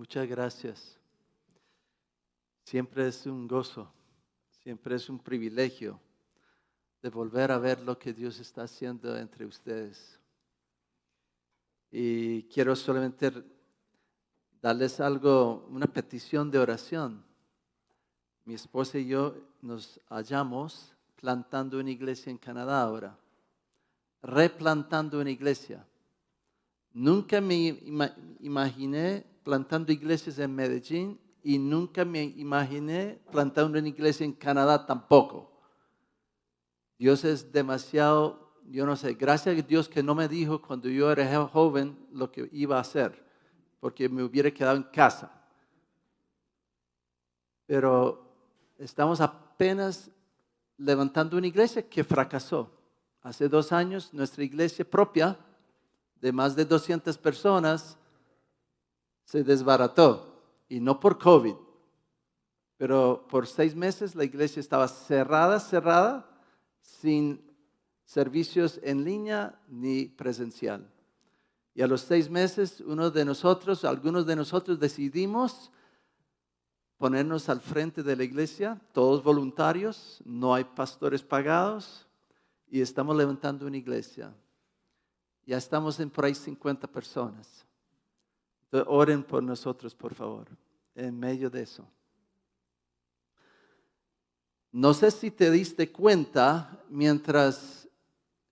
Muchas gracias. Siempre es un gozo, siempre es un privilegio de volver a ver lo que Dios está haciendo entre ustedes. Y quiero solamente darles algo, una petición de oración. Mi esposa y yo nos hallamos plantando una iglesia en Canadá ahora, replantando una iglesia. Nunca me imaginé plantando iglesias en Medellín y nunca me imaginé plantando una iglesia en Canadá tampoco. Dios es demasiado, yo no sé, gracias a Dios que no me dijo cuando yo era joven lo que iba a hacer, porque me hubiera quedado en casa. Pero estamos apenas levantando una iglesia que fracasó. Hace 2 años nuestra iglesia propia de más de 200 personas se desbarató, y no por COVID, pero por 6 meses la iglesia estaba cerrada, sin servicios en línea ni presencial. Y a los 6 meses, algunos de nosotros decidimos ponernos al frente de la iglesia, todos voluntarios, no hay pastores pagados, y estamos levantando una iglesia. Ya estamos en por ahí 50 personas. Entonces, oren por nosotros, por favor, en medio de eso. No sé si te diste cuenta, mientras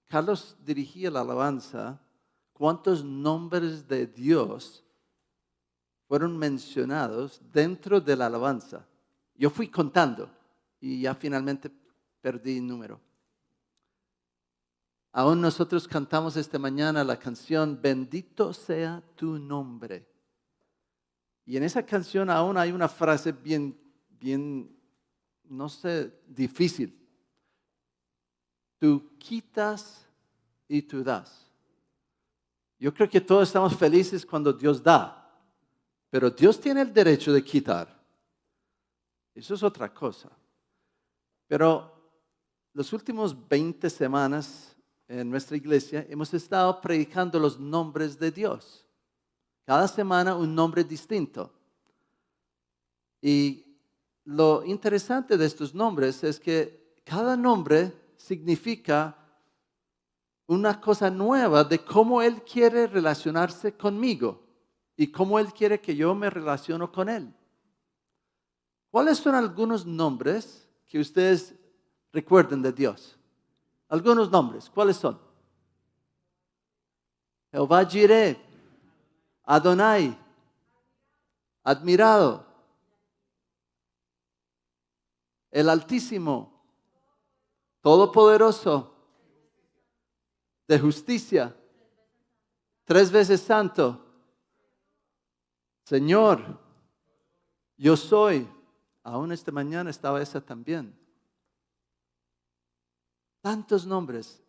Carlos dirigía la alabanza, cuántos nombres de Dios fueron mencionados dentro de la alabanza. Yo fui contando y ya finalmente perdí el número. Aún nosotros cantamos esta mañana la canción Bendito sea tu nombre. Y en esa canción aún hay una frase bien, no sé, difícil. Tú quitas y tú das. Yo creo que todos estamos felices cuando Dios da, pero Dios tiene el derecho de quitar. Eso es otra cosa. Pero los últimos 20 semanas en nuestra iglesia hemos estado predicando los nombres de Dios. Cada semana un nombre distinto. Y lo interesante de estos nombres es que cada nombre significa una cosa nueva de cómo Él quiere relacionarse conmigo y cómo Él quiere que yo me relaciono con Él. ¿Cuáles son algunos nombres que ustedes recuerden de Dios? Algunos nombres, ¿cuáles son? Jehová Jireh, Adonai, admirado, el Altísimo, Todopoderoso, de justicia, 3 veces santo, Señor, yo soy. Aún esta mañana estaba esa también. Tantos nombres.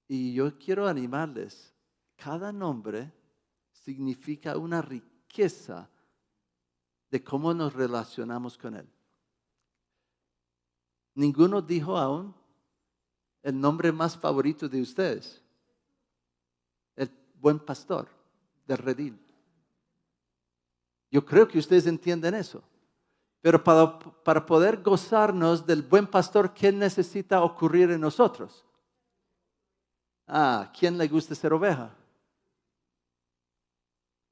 Y yo quiero animarles. Cada nombre significa una riqueza de cómo nos relacionamos con Él. Ninguno dijo aún el nombre más favorito de ustedes. El buen pastor del redil. Yo creo que ustedes entienden eso. Pero para poder gozarnos del buen pastor, ¿qué necesita ocurrir en nosotros? ¿Quién le gusta ser oveja?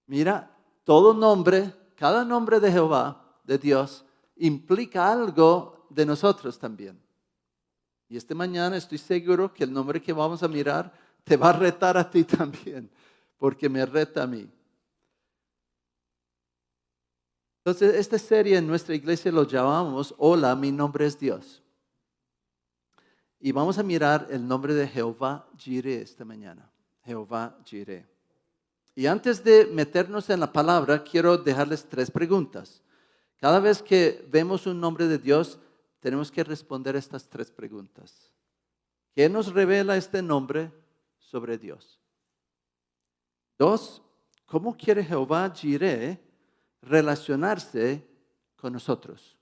Mira, todo nombre, cada nombre de Jehová, de Dios, implica algo de nosotros también. Y esta mañana estoy seguro que el nombre que vamos a mirar te va a retar a ti también, porque me reta a mí. Entonces, esta serie en nuestra iglesia lo llamamos Hola, mi nombre es Dios. Y vamos a mirar el nombre de Jehová Jireh esta mañana. Jehová Jireh. Y antes de meternos en la palabra, quiero dejarles 3 preguntas. Cada vez que vemos un nombre de Dios, tenemos que responder estas 3 preguntas. ¿Qué nos revela este nombre sobre Dios? 2, ¿cómo quiere Jehová Jireh relacionarse con nosotros?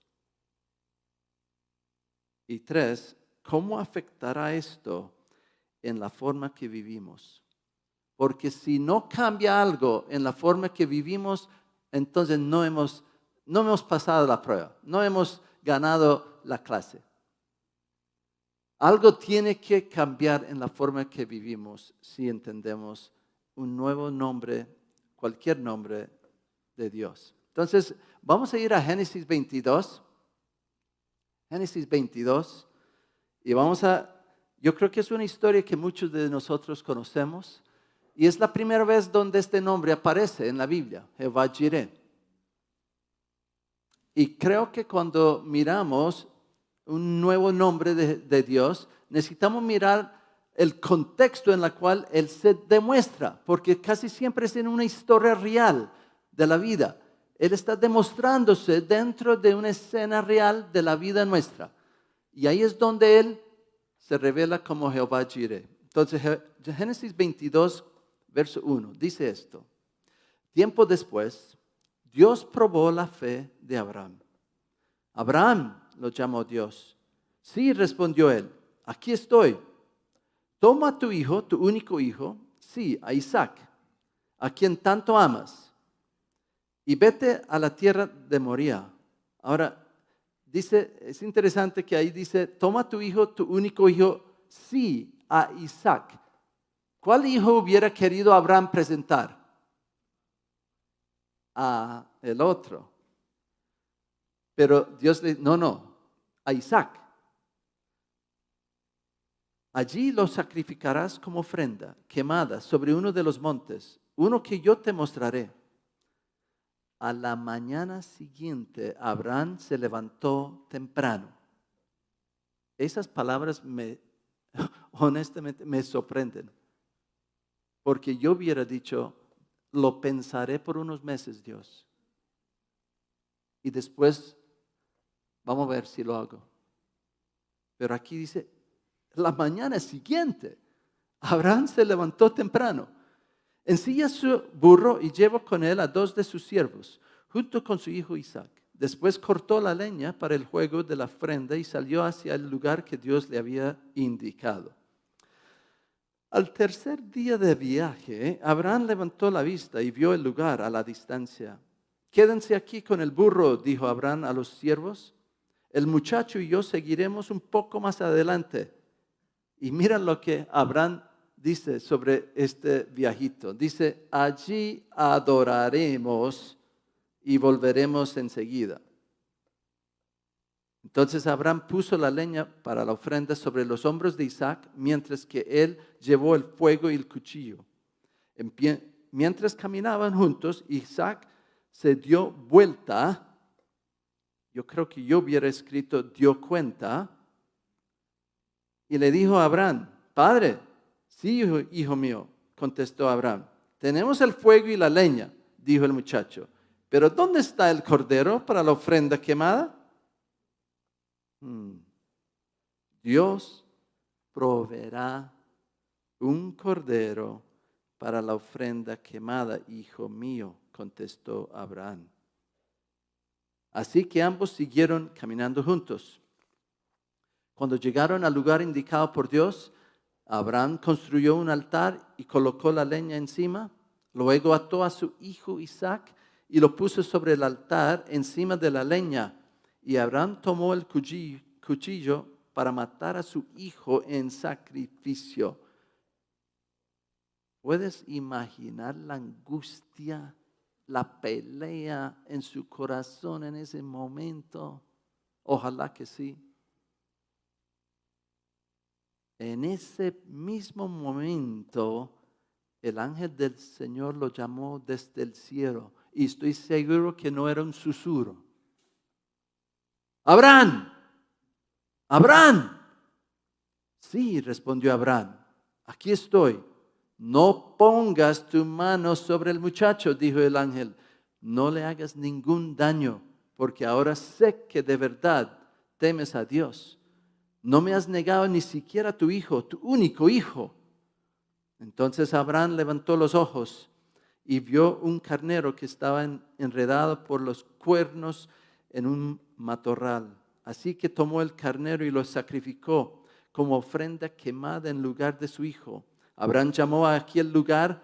Y 3, ¿cómo afectará esto en la forma que vivimos? Porque si no cambia algo en la forma que vivimos, entonces no hemos pasado la prueba, no hemos ganado la clase. Algo tiene que cambiar en la forma que vivimos si entendemos un nuevo nombre, cualquier nombre de Dios. Entonces, vamos a ir a Génesis 22. Génesis 22. Y yo creo que es una historia que muchos de nosotros conocemos. Y es la primera vez donde este nombre aparece en la Biblia, Jehová Jireh. Y creo que cuando miramos un nuevo nombre de Dios, necesitamos mirar el contexto en el cual Él se demuestra, porque casi siempre es en una historia real de la vida. Él está demostrándose dentro de una escena real de la vida nuestra. Y ahí es donde Él se revela como Jehová Jireh. Entonces, Génesis 22, verso 1, dice esto. Tiempo después, Dios probó la fe de Abraham. Abraham lo llamó Dios. Sí, respondió él, aquí estoy. Toma a tu hijo, tu único hijo, sí, a Isaac, a quien tanto amas, y vete a la tierra de Moría. Ahora, dice, es interesante que ahí dice, toma a tu hijo, tu único hijo, sí, a Isaac. ¿Cuál hijo hubiera querido Abraham presentar? A el otro. Pero Dios le dice, no, a Isaac. Allí lo sacrificarás como ofrenda quemada sobre uno de los montes, uno que yo te mostraré. A la mañana siguiente, Abraham se levantó temprano. Esas palabras honestamente me sorprenden. Porque yo hubiera dicho, lo pensaré por unos meses, Dios. Y después, vamos a ver si lo hago. Pero aquí dice, la mañana siguiente, Abraham se levantó temprano. Ensilla su burro y llevó con él a 2 de sus siervos, junto con su hijo Isaac. Después cortó la leña para el fuego de la ofrenda y salió hacia el lugar que Dios le había indicado. Al tercer día de viaje, Abraham levantó la vista y vio el lugar a la distancia. Quédense aquí con el burro, dijo Abraham a los siervos. El muchacho y yo seguiremos un poco más adelante. Y mira lo que Abraham dice sobre este viajito. Dice, allí adoraremos y volveremos enseguida. Entonces Abraham puso la leña para la ofrenda sobre los hombros de Isaac, mientras que él llevó el fuego y el cuchillo. Mientras caminaban juntos, Isaac se dio vuelta. Yo creo que yo hubiera escrito dio cuenta. Y le dijo a Abraham, Padre, sí, hijo mío, contestó Abraham. Tenemos el fuego y la leña, dijo el muchacho. Pero ¿dónde está el cordero para la ofrenda quemada? Dios proveerá un cordero para la ofrenda quemada, hijo mío, contestó Abraham. Así que ambos siguieron caminando juntos. Cuando llegaron al lugar indicado por Dios, Abraham construyó un altar y colocó la leña encima. Luego ató a su hijo Isaac y lo puso sobre el altar encima de la leña. Y Abraham tomó el cuchillo para matar a su hijo en sacrificio. ¿Puedes imaginar la angustia, la pelea en su corazón en ese momento? Ojalá que sí. En ese mismo momento, el ángel del Señor lo llamó desde el cielo. Y estoy seguro que no era un susurro. Abraham, Abraham. Sí, respondió Abraham, aquí estoy. No pongas tu mano sobre el muchacho, dijo el ángel. No le hagas ningún daño, porque ahora sé que de verdad temes a Dios. No me has negado ni siquiera a tu hijo, tu único hijo. Entonces Abraham levantó los ojos y vio un carnero que estaba enredado por los cuernos en un matorral. Así que tomó el carnero y lo sacrificó como ofrenda quemada en lugar de su hijo. Abraham llamó a aquel lugar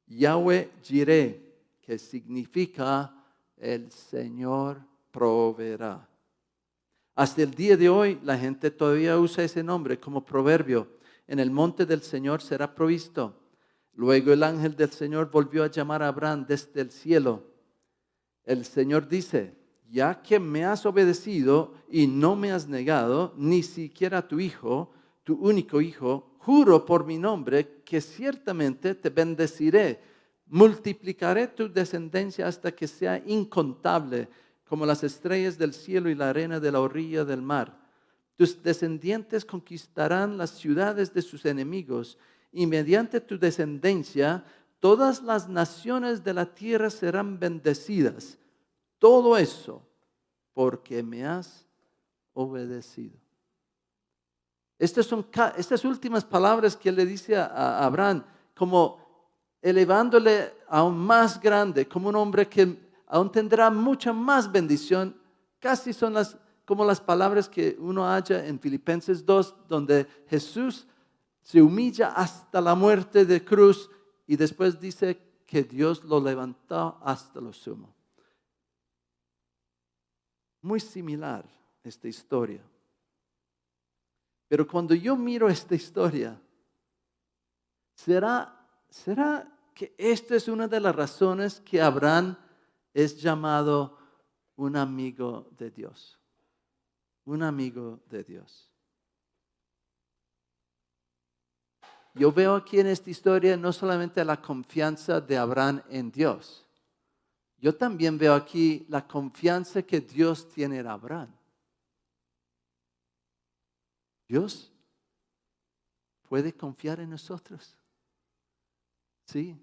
Yahweh Jireh, que significa el Señor proveerá. Hasta el día de hoy la gente todavía usa ese nombre como proverbio. En el monte del Señor será provisto. Luego el ángel del Señor volvió a llamar a Abraham desde el cielo. El Señor dice: ya que me has obedecido y no me has negado, ni siquiera a tu hijo, tu único hijo, juro por mi nombre que ciertamente te bendeciré. Multiplicaré tu descendencia hasta que sea incontable, como las estrellas del cielo y la arena de la orilla del mar. Tus descendientes conquistarán las ciudades de sus enemigos, y mediante tu descendencia todas las naciones de la tierra serán bendecidas. Todo eso porque me has obedecido. Estas últimas palabras que le dice a Abraham, como elevándole aún más grande, como un hombre que aún tendrá mucha más bendición, casi son como las palabras que uno halla en Filipenses 2, donde Jesús se humilla hasta la muerte de cruz y después dice que Dios lo levantó hasta lo sumo. Muy similar esta historia. Pero cuando yo miro esta historia, ¿será que esta es una de las razones que Abraham es llamado un amigo de Dios? Un amigo de Dios. Yo veo aquí en esta historia no solamente la confianza de Abraham en Dios. Yo también veo aquí la confianza que Dios tiene en Abraham. Dios puede confiar en nosotros. Sí.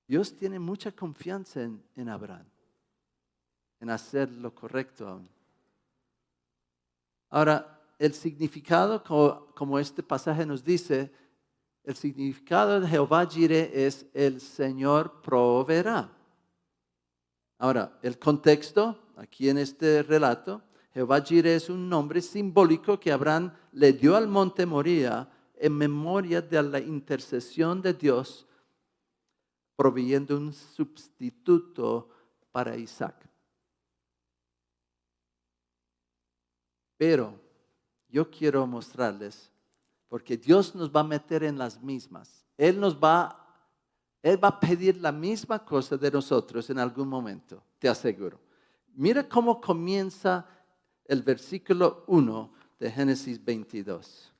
Dios tiene mucha confianza en Abraham, en hacer lo correcto aún. Ahora, el significado, como este pasaje nos dice, el significado de Jehová Jireh es el Señor proveerá. Ahora, el contexto, aquí en este relato, Jehová Jireh es un nombre simbólico que Abraham le dio al monte Moría en memoria de la intercesión de Dios, proveyendo un sustituto para Isaac. Pero yo quiero mostrarles, porque Dios nos va a meter en las mismas. Él va a pedir la misma cosa de nosotros en algún momento, te aseguro. Mira cómo comienza el versículo 1 de Génesis 22.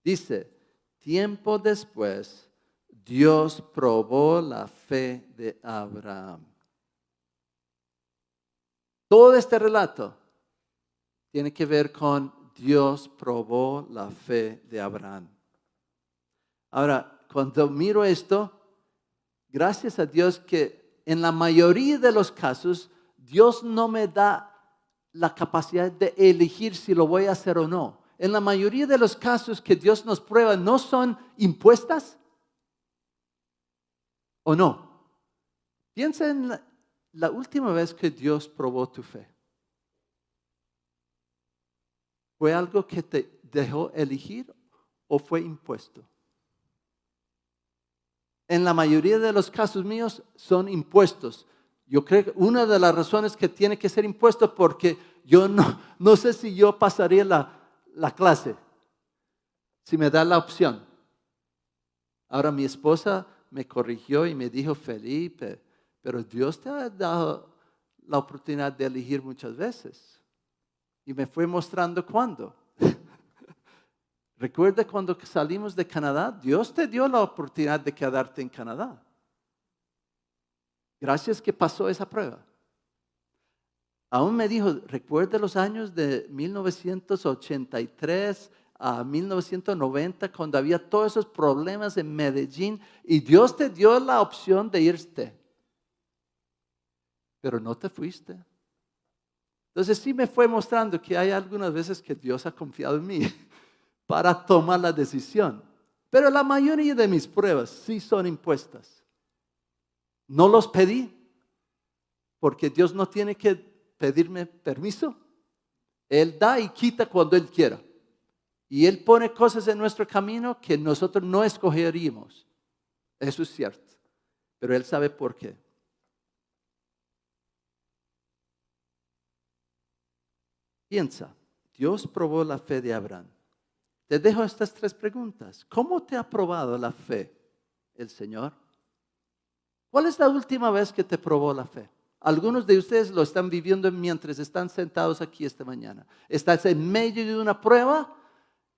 Dice: tiempo después, Dios probó la fe de Abraham. Todo este relato tiene que ver con Dios probó la fe de Abraham. Ahora, cuando miro esto, gracias a Dios que en la mayoría de los casos, Dios no me da la capacidad de elegir si lo voy a hacer o no. En la mayoría de los casos que Dios nos prueba, ¿no son impuestas? ¿O no? Piensa en la última vez que Dios probó tu fe. ¿Fue algo que te dejó elegir o fue impuesto? En la mayoría de los casos míos son impuestos. Yo creo que una de las razones que tiene que ser impuesto porque yo no sé si yo pasaría la clase, si me da la opción. Ahora mi esposa me corrigió y me dijo: Felipe, pero Dios te ha dado la oportunidad de elegir muchas veces. Y me fue mostrando cuándo. Recuerda cuando salimos de Canadá, Dios te dio la oportunidad de quedarte en Canadá. Gracias que pasó esa prueba. Aún me dijo: recuerda los años de 1983 a 1990, cuando había todos esos problemas en Medellín, y Dios te dio la opción de irte. Pero no te fuiste. Entonces sí me fue mostrando que hay algunas veces que Dios ha confiado en mí para tomar la decisión. Pero la mayoría de mis pruebas sí son impuestas. No los pedí, porque Dios no tiene que pedirme permiso. Él da y quita cuando Él quiera. Y Él pone cosas en nuestro camino que nosotros no escogeríamos. Eso es cierto. Pero Él sabe por qué. Piensa, Dios probó la fe de Abraham. Te dejo estas 3 preguntas. ¿Cómo te ha probado la fe el Señor? ¿Cuál es la última vez que te probó la fe? Algunos de ustedes lo están viviendo mientras están sentados aquí esta mañana. Estás en medio de una prueba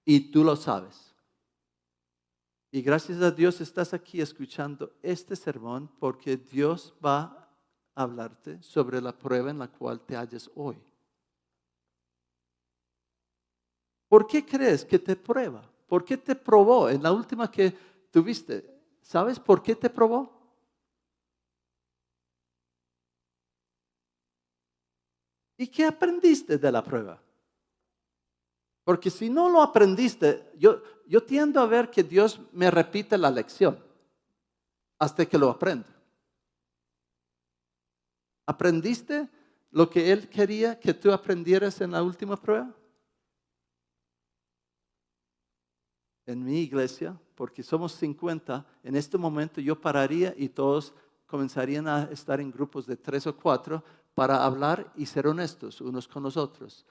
y tú lo sabes. Y gracias a Dios estás aquí escuchando este sermón porque Dios va a hablarte sobre la prueba en la cual te hallas hoy. ¿Por qué crees que te prueba? ¿Por qué te probó en la última que tuviste? ¿Sabes por qué te probó? ¿Y qué aprendiste de la prueba? Porque si no lo aprendiste, yo tiendo a ver que Dios me repite la lección hasta que lo aprenda. ¿Aprendiste lo que Él quería que tú aprendieras en la última prueba? En mi iglesia, porque somos 50, en este momento yo pararía y todos comenzarían a estar en grupos de 3 o 4 para hablar y ser honestos unos con los otros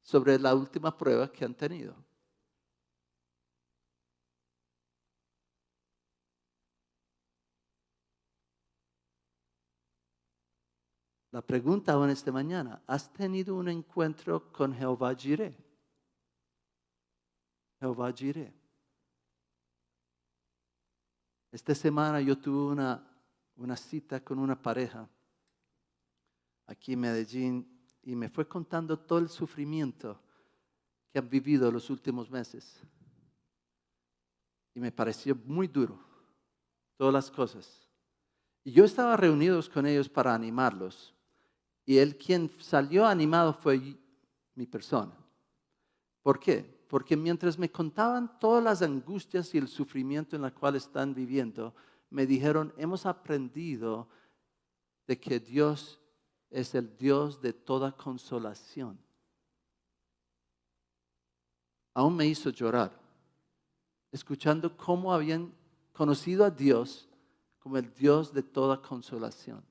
sobre la última prueba que han tenido. La pregunta aún esta mañana, ¿has tenido un encuentro con Jehová Jireh? Jehová Jireh. Esta semana yo tuve una cita con una pareja aquí en Medellín y me fue contando todo el sufrimiento que han vivido los últimos meses. Y me pareció muy duro, todas las cosas. Y yo estaba reunidos con ellos para animarlos. Y él quien salió animado fue mi persona. ¿Por qué? Porque mientras me contaban todas las angustias y el sufrimiento en la cual están viviendo, me dijeron, hemos aprendido de que Dios es el Dios de toda consolación. Aún me hizo llorar, escuchando cómo habían conocido a Dios como el Dios de toda consolación.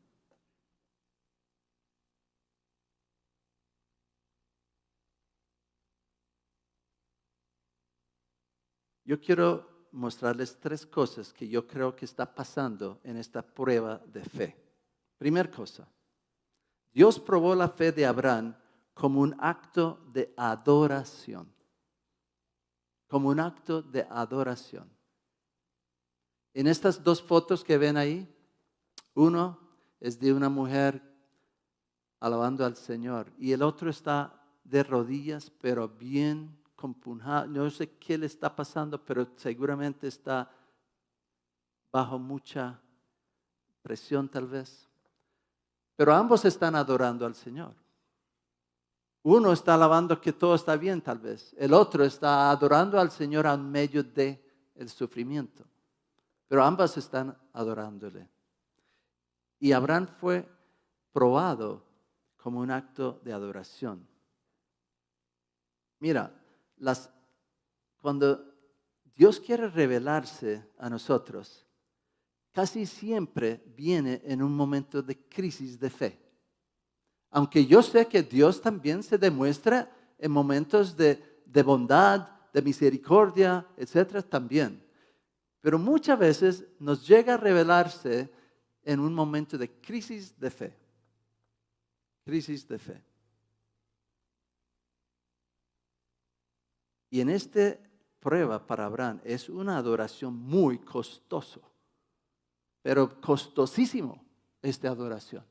Yo quiero mostrarles 3 cosas que yo creo que está pasando en esta prueba de fe. Primera cosa, Dios probó la fe de Abraham como un acto de adoración. Como un acto de adoración. En estas 2 fotos que ven ahí, uno es de una mujer alabando al Señor y el otro está de rodillas, pero bien compungido. No sé qué le está pasando, pero seguramente está bajo mucha presión tal vez. Pero ambos están adorando al Señor. Uno está alabando que todo está bien tal vez. El otro está adorando al Señor en medio del sufrimiento. Pero ambas están adorándole. Y Abraham fue probado como un acto de adoración. Mira, cuando Dios quiere revelarse a nosotros, casi siempre viene en un momento de crisis de fe. Aunque yo sé que Dios también se demuestra en momentos de bondad, de misericordia, etcétera, también. Pero muchas veces nos llega a revelarse en un momento de crisis de fe. Crisis de fe. Y en esta prueba para Abraham es una adoración muy costoso, pero costosísimo esta adoración.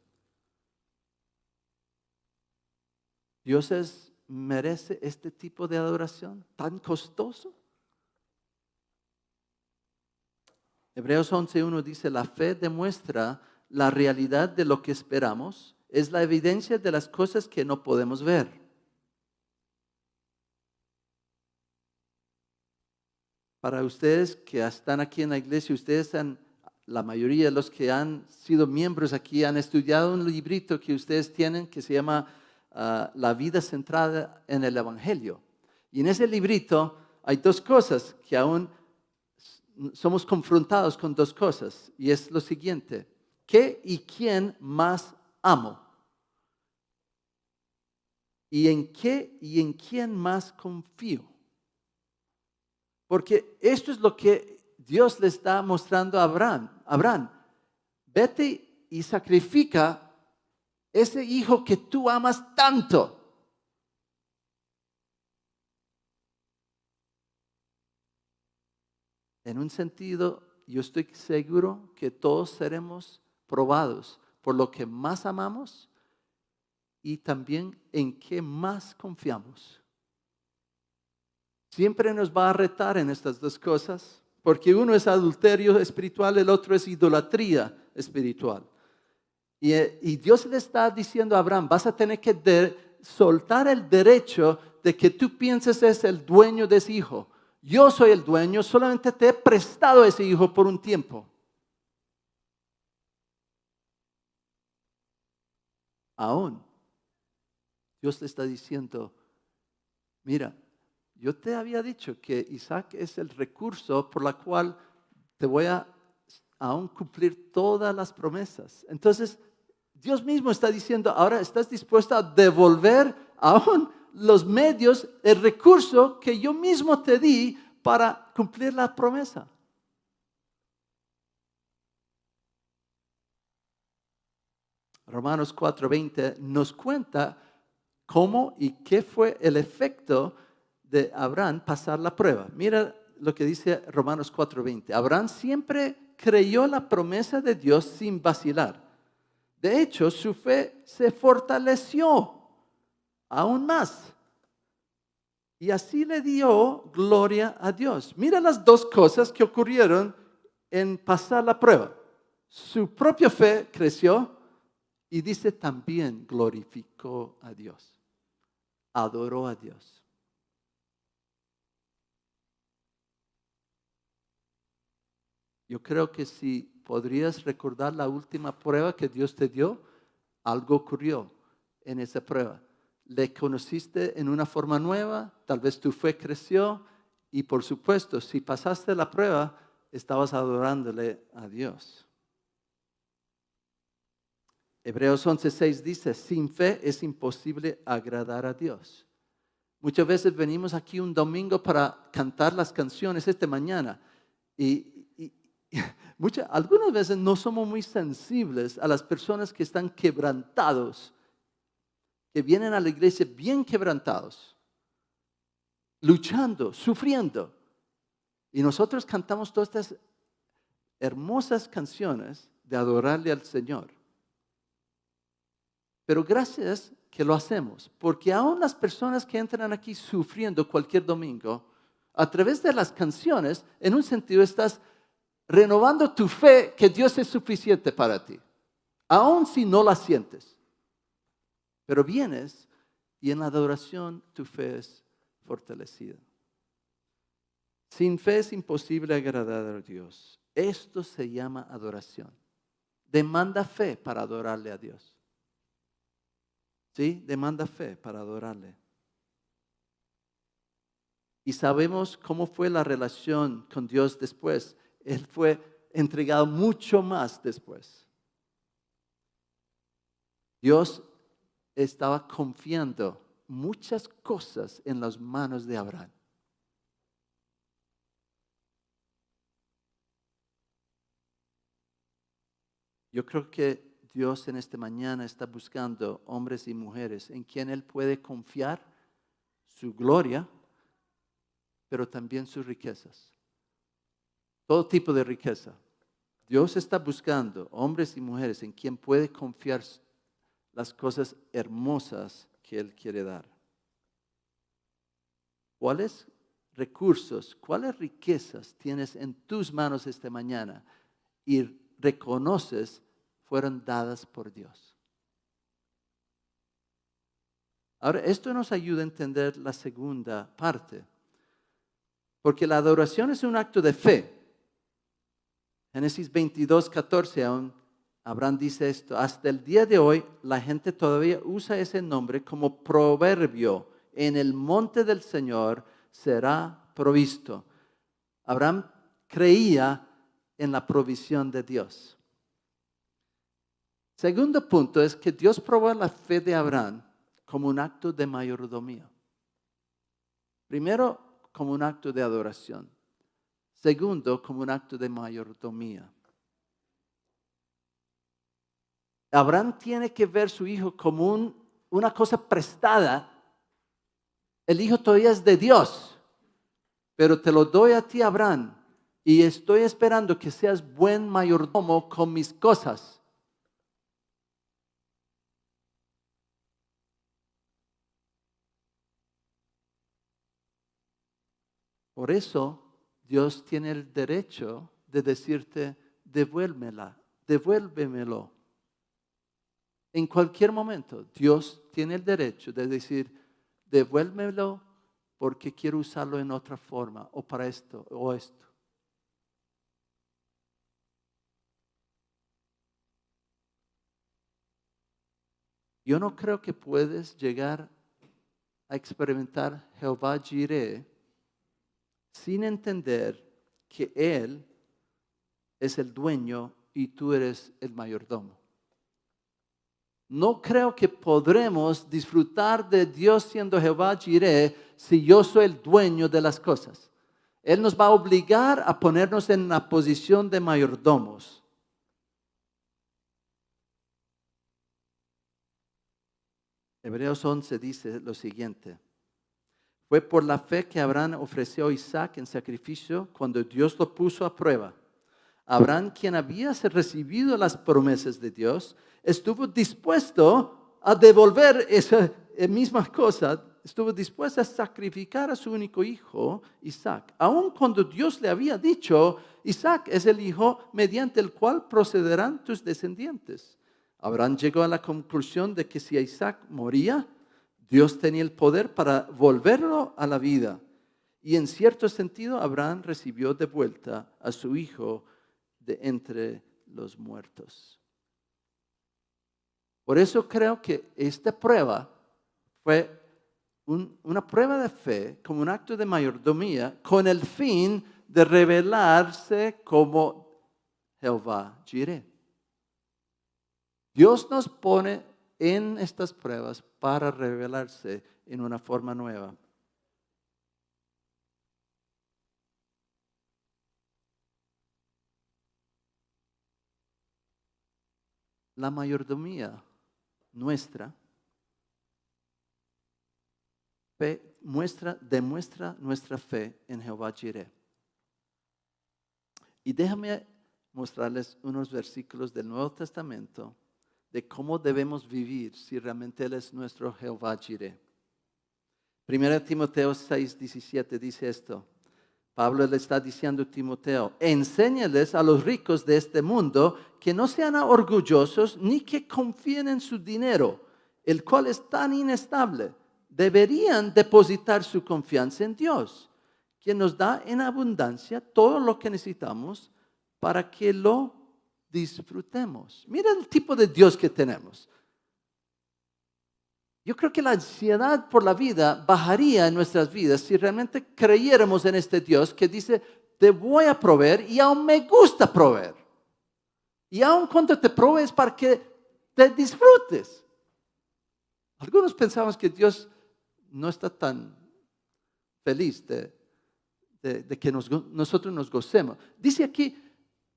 ¿Dios merece este tipo de adoración tan costoso? Hebreos 11:1 dice, la fe demuestra la realidad de lo que esperamos, es la evidencia de las cosas que no podemos ver. Para ustedes que están aquí en la iglesia, la mayoría de los que han sido miembros aquí han estudiado un librito que ustedes tienen que se llama La vida centrada en el Evangelio. Y en ese librito hay 2 cosas que aún somos confrontados con dos cosas, y es lo siguiente: ¿qué y quién más amo? ¿Y en qué y en quién más confío? Porque esto es lo que Dios le está mostrando a Abraham. Abraham, vete y sacrifica ese hijo que tú amas tanto. En un sentido, yo estoy seguro que todos seremos probados por lo que más amamos y también en qué más confiamos. Siempre nos va a retar en estas dos cosas, porque uno es adulterio espiritual, el otro es idolatría espiritual. Y Dios le está diciendo a Abraham: vas a tener que soltar el derecho de que tú pienses es el dueño de ese hijo. Yo soy el dueño, solamente te he prestado ese hijo por un tiempo. Aún, Dios le está diciendo: mira, yo te había dicho que Isaac es el recurso por la cual te voy a aún cumplir todas las promesas. Entonces, Dios mismo está diciendo: ahora estás dispuesto a devolver aún los medios, el recurso que yo mismo te di para cumplir la promesa. Romanos 4:20 nos cuenta cómo y qué fue el efecto de Abraham pasar la prueba. Mira lo que dice Romanos 4:20. Abraham siempre creyó la promesa de Dios sin vacilar. De hecho, su fe se fortaleció aún más. Y así le dio gloria a Dios. Mira las dos cosas que ocurrieron en pasar la prueba. Su propia fe creció y dice también glorificó a Dios. Adoró a Dios. Yo creo que si podrías recordar la última prueba que Dios te dio, algo ocurrió en esa prueba. Le conociste en una forma nueva, tal vez tu fe creció y por supuesto, si pasaste la prueba, estabas adorándole a Dios. Hebreos 11:6 dice: sin fe es imposible agradar a Dios. Muchas veces venimos aquí un domingo para cantar las canciones esta mañana y algunas veces no somos muy sensibles a las personas que están quebrantados, que vienen a la iglesia bien quebrantados, luchando, sufriendo. Y nosotros cantamos todas estas hermosas canciones de adorarle al Señor. Pero gracias que lo hacemos, porque aún las personas que entran aquí sufriendo cualquier domingo, a través de las canciones, en un sentido estás renovando tu fe que Dios es suficiente para ti, aun si no la sientes. Pero vienes y en la adoración tu fe es fortalecida. Sin fe es imposible agradar a Dios. Esto se llama adoración. Demanda fe para adorarle a Dios. ¿Sí? Demanda fe para adorarle. Y sabemos cómo fue la relación con Dios después. Él fue entregado mucho más después. Dios estaba confiando muchas cosas en las manos de Abraham. Yo creo que Dios en esta mañana está buscando hombres y mujeres en quien Él puede confiar su gloria, pero también sus riquezas. Todo tipo de riqueza. Dios está buscando hombres y mujeres en quien puede confiar las cosas hermosas que Él quiere dar. ¿Cuáles recursos, cuáles riquezas tienes en tus manos esta mañana y reconoces fueron dadas por Dios? Ahora, esto nos ayuda a entender la segunda parte, porque la adoración es un acto de fe. Génesis 22:14 aún Abraham dice esto: hasta el día de hoy la gente todavía usa ese nombre como proverbio. En el monte del Señor será provisto. Abraham creía en la provisión de Dios. Segundo punto es que Dios probó la fe de Abraham como un acto de mayordomía. Primero, como un acto de adoración. Segundo, como un acto de mayordomía. Abraham tiene que ver a su hijo como una cosa prestada. El hijo todavía es de Dios, pero te lo doy a ti, Abraham, y estoy esperando que seas buen mayordomo con mis cosas. Por eso Dios tiene el derecho de decirte, devuélvemelo. En cualquier momento, Dios tiene el derecho de decir, devuélvemelo porque quiero usarlo en otra forma, o para esto, o esto. Yo no creo que puedes llegar a experimentar Jehová Jireh sin entender que Él es el dueño y tú eres el mayordomo. No creo que podremos disfrutar de Dios siendo Jehová Jireh si yo soy el dueño de las cosas. Él nos va a obligar a ponernos en la posición de mayordomos. Hebreos 11 dice lo siguiente. Fue por la fe que Abraham ofreció a Isaac en sacrificio cuando Dios lo puso a prueba. Abraham, quien había recibido las promesas de Dios, estuvo dispuesto a devolver esa misma cosa, estuvo dispuesto a sacrificar a su único hijo, Isaac. Aun cuando Dios le había dicho, Isaac es el hijo mediante el cual procederán tus descendientes. Abraham llegó a la conclusión de que si Isaac moría, Dios tenía el poder para volverlo a la vida. Y en cierto sentido, Abraham recibió de vuelta a su hijo de entre los muertos. Por eso creo que esta prueba fue una prueba de fe, como un acto de mayordomía, con el fin de revelarse como Jehová Jireh. Dios nos pone en estas pruebas para revelarse en una forma nueva. La mayordomía nuestra demuestra nuestra fe en Jehová Jireh. Y déjame mostrarles unos versículos del Nuevo Testamento de cómo debemos vivir si realmente Él es nuestro Jehová Jireh. 1 Timoteo 6:17 dice esto. Pablo le está diciendo a Timoteo, enséñales a los ricos de este mundo que no sean orgullosos ni que confíen en su dinero, el cual es tan inestable. Deberían depositar su confianza en Dios, quien nos da en abundancia todo lo que necesitamos para que lo disfrutemos. Mira el tipo de Dios que tenemos. Yo creo que la ansiedad por la vida bajaría en nuestras vidas si realmente creyéramos en este Dios que dice, te voy a proveer y aún me gusta proveer. Y aún cuando te provees para que te disfrutes. Algunos pensamos que Dios no está tan feliz de que nosotros nos gocemos. Dice aquí,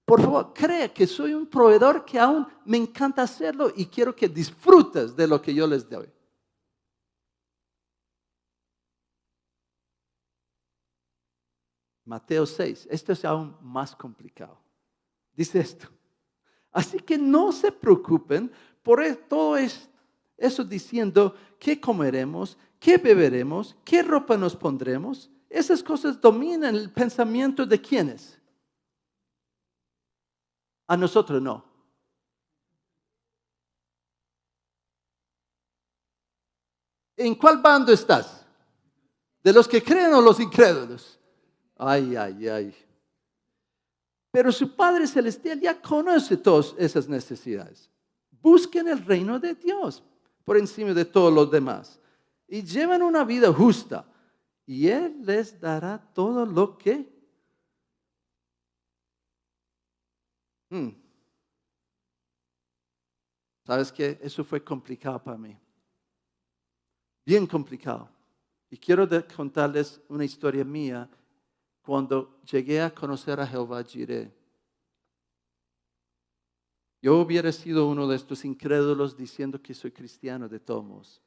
por favor, cree que soy un proveedor que aún me encanta hacerlo y quiero que disfrutes de lo que yo les doy. Mateo 6, esto es aún más complicado. Dice esto. Así que no se preocupen por todo eso diciendo qué comeremos, qué beberemos, qué ropa nos pondremos. Esas cosas dominan el pensamiento de ¿quiénes? A nosotros no. ¿En cuál bando estás? ¿De los que creen o los incrédulos? Ay, ay, ay. Pero su Padre Celestial ya conoce todas esas necesidades. Busquen el reino de Dios por encima de todos los demás. Y lleven una vida justa. Y Él les dará todo lo que Mm, ¿Sabes qué? Eso fue complicado para mí. Bien complicado. Y quiero contarles una historia mía cuando llegué a conocer a Jehová Jireh. Yo hubiera sido uno de estos incrédulos diciendo que soy cristiano de todos modos.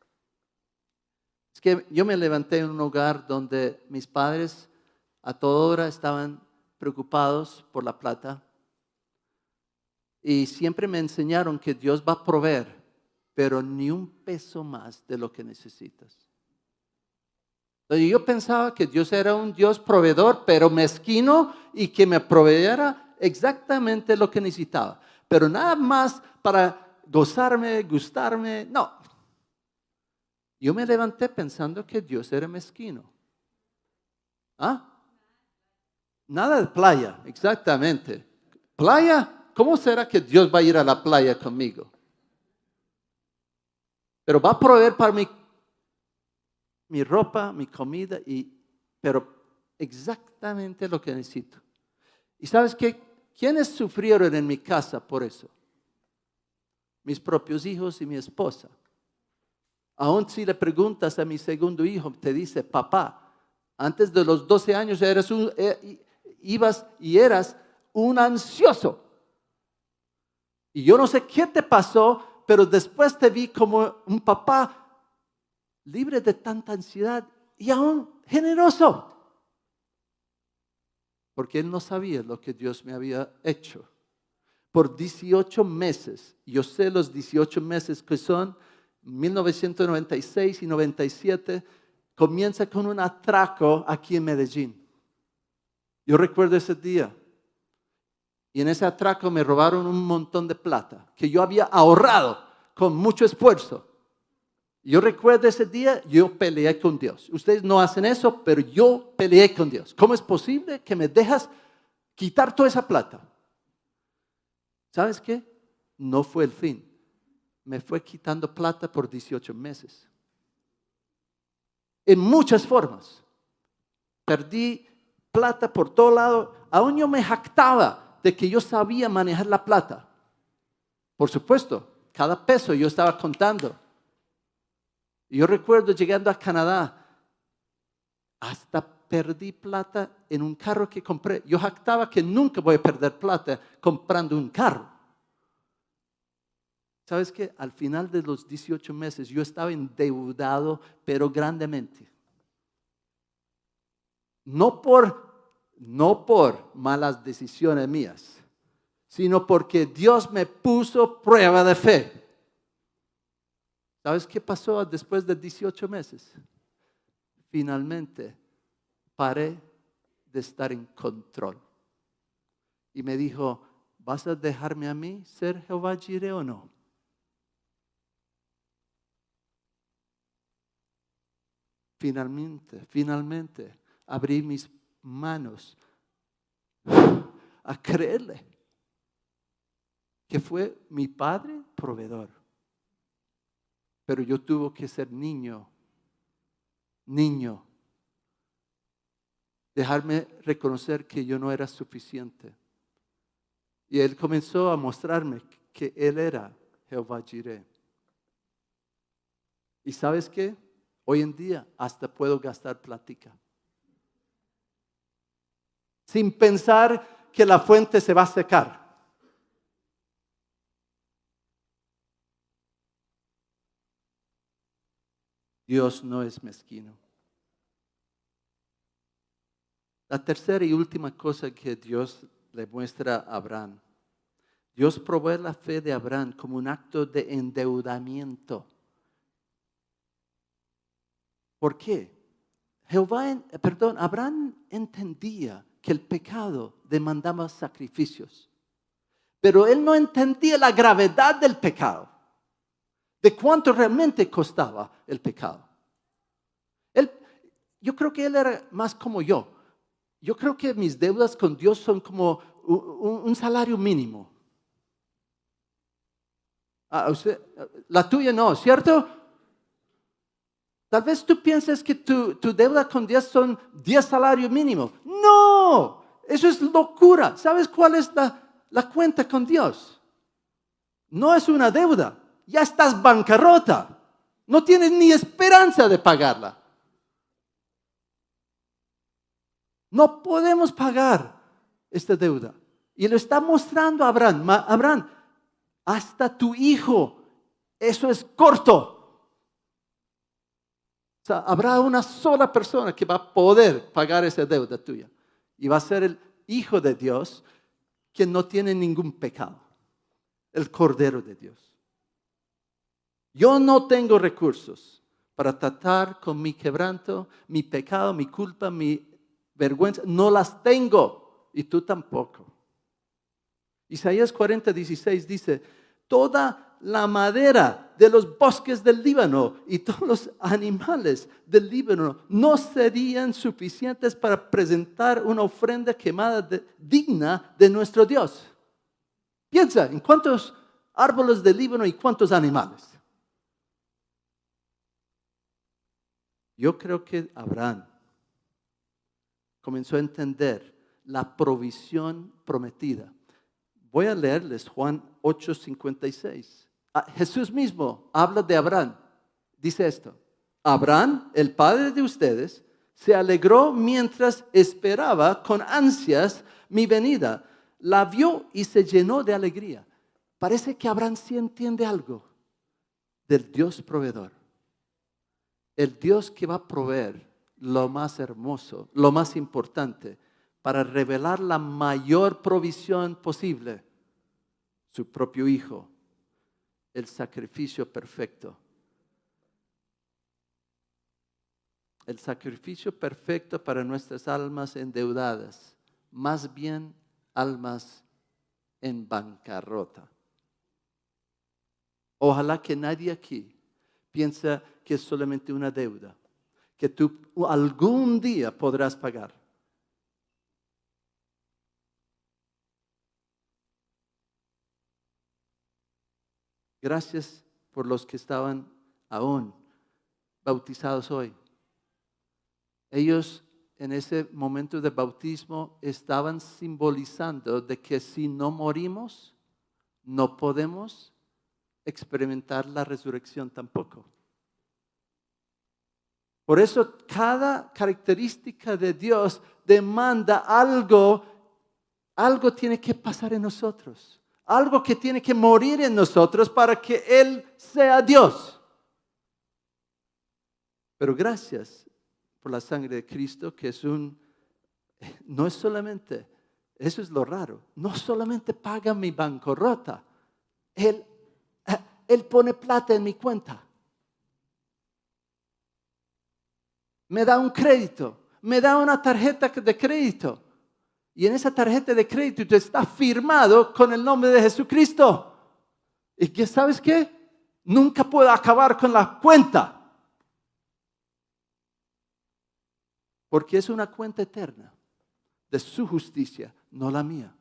Es que yo me levanté en un hogar donde mis padres a toda hora estaban preocupados por la plata y siempre me enseñaron que Dios va a proveer, pero ni un peso más de lo que necesitas. Entonces yo pensaba que Dios era un Dios proveedor, pero mezquino y que me proveyera exactamente lo que necesitaba. Pero nada más para gozarme, gustarme, no. Yo me levanté pensando que Dios era mezquino. ¿Ah? Nada de playa, exactamente. Playa, ¿cómo será que Dios va a ir a la playa conmigo? Pero va a proveer para mi ropa, mi comida, pero exactamente lo que necesito. ¿Y sabes qué? ¿Quiénes sufrieron en mi casa por eso? Mis propios hijos y mi esposa. Aún si le preguntas a mi segundo hijo, te dice, papá, antes de los 12 años ibas y eras un ansioso. Y yo no sé qué te pasó, pero después te vi como un papá libre de tanta ansiedad y aún generoso. Porque él no sabía lo que Dios me había hecho. Por 18 meses, yo sé los 18 meses que son 1996 y 97, comienza con un atraco aquí en Medellín. Yo recuerdo ese día. Y en ese atraco me robaron un montón de plata que yo había ahorrado con mucho esfuerzo. Yo recuerdo ese día, yo peleé con Dios. Ustedes no hacen eso, pero yo peleé con Dios. ¿Cómo es posible que me dejas quitar toda esa plata? ¿Sabes qué? No fue el fin. Me fue quitando plata por 18 meses. En muchas formas. Perdí plata por todo lado. Aún yo me jactaba de que yo sabía manejar la plata. Por supuesto, cada peso yo estaba contando. Y yo recuerdo llegando a Canadá, hasta perdí plata en un carro que compré. Yo jactaba que nunca voy a perder plata comprando un carro. ¿Sabes qué? Al final de los 18 meses yo estaba endeudado, pero grandemente. No por malas decisiones mías, sino porque Dios me puso prueba de fe. ¿Sabes qué pasó después de 18 meses? Finalmente paré de estar en control. Y me dijo, ¿vas a dejarme a mí ser Jehová Jireh o no? Finalmente abrí mis manos a creerle que fue mi padre proveedor. Pero yo tuve que ser niño, dejarme reconocer que yo no era suficiente. Y él comenzó a mostrarme que él era Jehová Jireh. ¿Y sabes qué? Hoy en día hasta puedo gastar plática. Sin pensar que la fuente se va a secar. Dios no es mezquino. La tercera y última cosa que Dios le muestra a Abraham. Dios provee la fe de Abraham como un acto de endeudamiento. ¿Por qué? Abraham entendía que el pecado demandaba sacrificios, pero él no entendía la gravedad del pecado, de cuánto realmente costaba el pecado. Yo creo que él era más como yo. Yo creo que mis deudas con Dios son como un salario mínimo. La tuya no, ¿cierto? Tal vez tú pienses que tu deuda con Dios son 10 salarios mínimos. No, eso es locura. ¿Sabes cuál es la cuenta con Dios. No es una deuda. Ya estás bancarrota. No tienes ni esperanza de pagarla. No podemos pagar esta deuda. Y lo está mostrando a Abraham. Abraham, hasta tu hijo, eso es corto. O sea, habrá una sola persona que va a poder pagar esa deuda tuya. Y va a ser el Hijo de Dios, que no tiene ningún pecado. El Cordero de Dios. Yo no tengo recursos para tratar con mi quebranto, mi pecado, mi culpa, mi vergüenza. No las tengo. Y tú tampoco. Isaías 40:16 dice, toda la madera de los bosques del Líbano y todos los animales del Líbano no serían suficientes para presentar una ofrenda quemada digna de nuestro Dios. Piensa en cuántos árboles del Líbano y cuántos animales. Yo creo que Abraham comenzó a entender la provisión prometida. Voy a leerles Juan 8:56. Jesús mismo habla de Abraham. Dice esto: Abraham, el padre de ustedes, se alegró mientras esperaba con ansias mi venida. La vio y se llenó de alegría. Parece que Abraham sí entiende algo del Dios proveedor. El Dios que va a proveer lo más hermoso, lo más importante, para revelar la mayor provisión posible, su propio Hijo, el sacrificio perfecto. El sacrificio perfecto para nuestras almas endeudadas, más bien almas en bancarrota. Ojalá que nadie aquí piense que es solamente una deuda, que tú algún día podrás pagar. Gracias por los que estaban aún bautizados hoy. Ellos en ese momento de bautismo estaban simbolizando de que si no morimos, no podemos experimentar la resurrección tampoco. Por eso cada característica de Dios demanda algo tiene que pasar en nosotros. Algo que tiene que morir en nosotros para que Él sea Dios. Pero gracias por la sangre de Cristo, que no es solamente, eso es lo raro, no solamente paga mi bancarrota, Él pone plata en mi cuenta. Me da un crédito, me da una tarjeta de crédito. Y en esa tarjeta de crédito está firmado con el nombre de Jesucristo. ¿Y que sabes qué? Nunca puedo acabar con la cuenta. Porque es una cuenta eterna de su justicia, no la mía.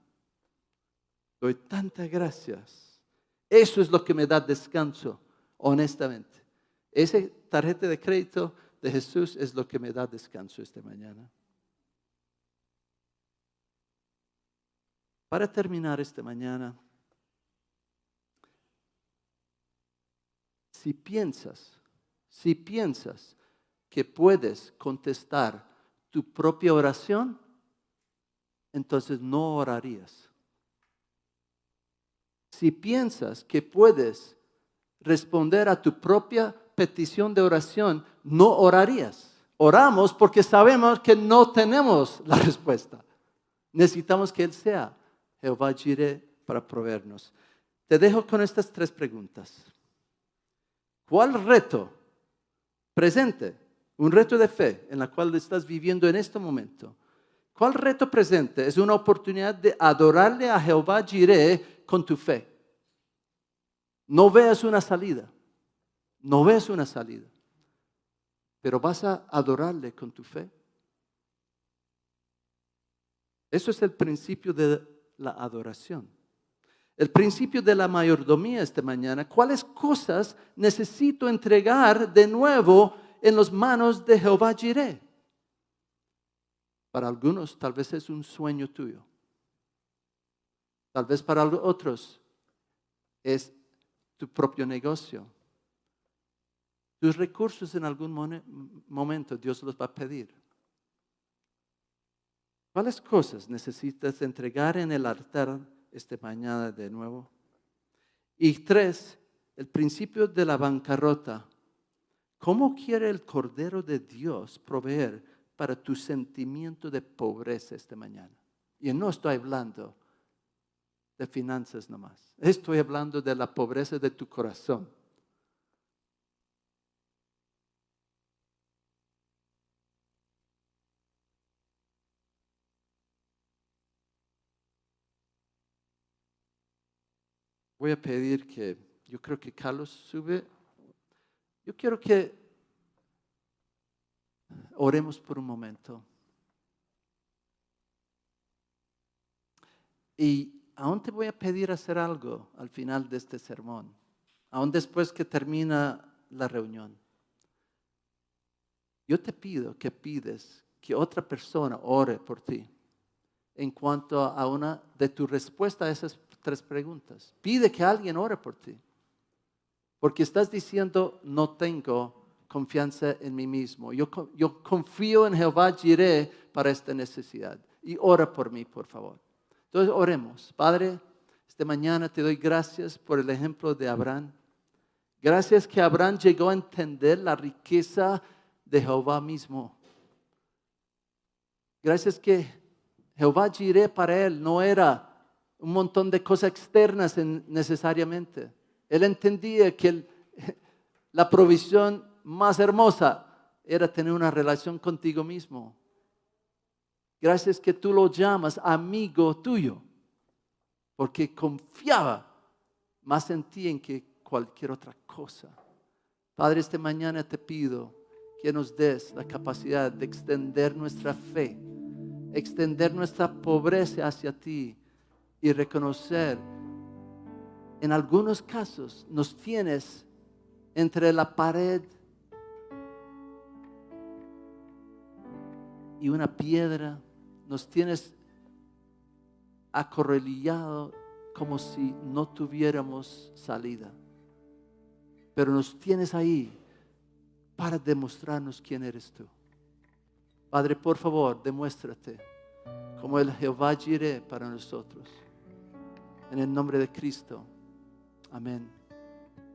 Doy tantas gracias. Eso es lo que me da descanso, honestamente. Esa tarjeta de crédito de Jesús es lo que me da descanso esta mañana. Para terminar esta mañana, si piensas que puedes contestar tu propia oración, entonces no orarías. Si piensas que puedes responder a tu propia petición de oración, no orarías. Oramos porque sabemos que no tenemos la respuesta. Necesitamos que Él sea Jehová Jireh para proveernos. Te dejo con estas 3 preguntas. ¿Cuál reto presente, un reto de fe en la cual estás viviendo en este momento? ¿Cuál reto presente es una oportunidad de adorarle a Jehová Jireh con tu fe? No veas una salida. No ves una salida. Pero vas a adorarle con tu fe. Eso es el principio de la adoración. El principio de la mayordomía esta mañana. ¿Cuáles cosas necesito entregar de nuevo en las manos de Jehová Jireh? Para algunos tal vez es un sueño tuyo. Tal vez para otros es tu propio negocio. Tus recursos en algún momento Dios los va a pedir. ¿Cuáles cosas necesitas entregar en el altar esta mañana de nuevo? Y 3, el principio de la bancarrota. ¿Cómo quiere el Cordero de Dios proveer para tu sentimiento de pobreza esta mañana? Y no estoy hablando de finanzas nomás. Estoy hablando de la pobreza de tu corazón. Voy a pedir que, yo creo que Carlos sube. Yo quiero que oremos por un momento. Y aún te voy a pedir hacer algo al final de este sermón, aún después que termina la reunión. Yo te pido que pides que otra persona ore por ti en cuanto a una de tus respuestas a esas 3 preguntas. Pide que alguien ore por ti. Porque estás diciendo, no tengo confianza en mí mismo. Yo confío en Jehová Jireh para esta necesidad. Y ora por mí, por favor. Entonces oremos. Padre, esta mañana te doy gracias por el ejemplo de Abraham. Gracias que Abraham llegó a entender la riqueza de Jehová mismo. Gracias que Jehová Jireh para él no era un montón de cosas externas necesariamente. Él entendía que la provisión más hermosa era tener una relación contigo mismo. Gracias que tú lo llamas amigo tuyo, porque confiaba más en ti en que cualquier otra cosa. Padre, esta mañana te pido que nos des la capacidad de extender nuestra fe, extender nuestra pobreza hacia ti y reconocer, en algunos casos nos tienes entre la pared y una piedra, nos tienes acorralado como si no tuviéramos salida, pero nos tienes ahí para demostrarnos quién eres tú. Padre, por favor, demuéstrate como el Jehová Jireh para nosotros. En el nombre de Cristo. Amén.